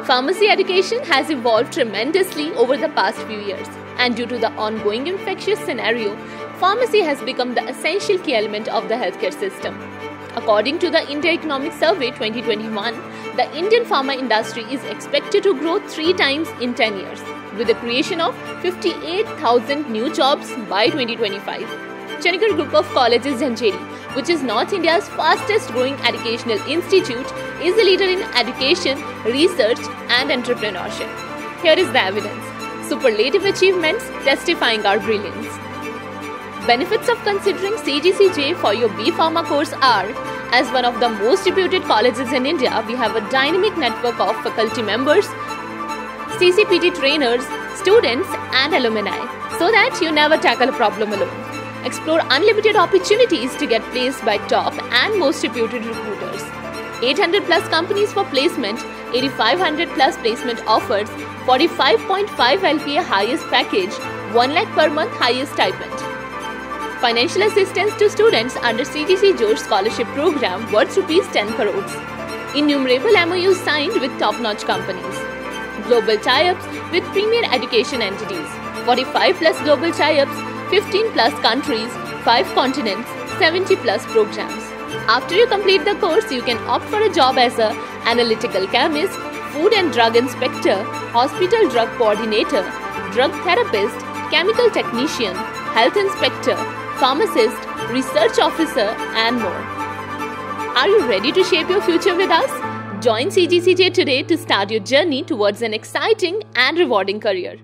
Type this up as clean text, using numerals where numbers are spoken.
Pharmacy education has evolved tremendously over the past few years, and due to the ongoing infectious scenario, pharmacy has become the essential key element of the healthcare system. According to the India Economic Survey 2021, the Indian pharma industry is expected to grow 3 times in 10 years, with the creation of 58,000 new jobs by 2025. Chandigarh Group of Colleges Jhanjeri, which is North India's fastest growing educational institute, is a leader in education, research and entrepreneurship. Here is the evidence. Superlative achievements testifying our brilliance. Benefits of considering CGCJ for your B Pharma course are: as one of the most reputed colleges in India, we have a dynamic network of faculty members, CCPT trainers, students and alumni, so that you never tackle a problem alone. Explore unlimited opportunities to get placed by top and most reputed recruiters. 800 plus companies for placement, 8500 plus placement offers, 45.5 LPA highest package, 1 lakh per month highest stipend. Financial assistance to students under CGC George Scholarship Program worth ₹10 crores. Innumerable MOUs signed with top-notch companies. Global tie-ups with premier education entities. 45 plus global tie-ups, 15 plus countries, 5 continents, 70 plus programs. After you complete the course, you can opt for a job as an analytical chemist, food and drug inspector, hospital drug coordinator, drug therapist, chemical technician, health inspector, pharmacist, research officer and more. Are you ready to shape your future with us? Join CGCJ today to start your journey towards an exciting and rewarding career.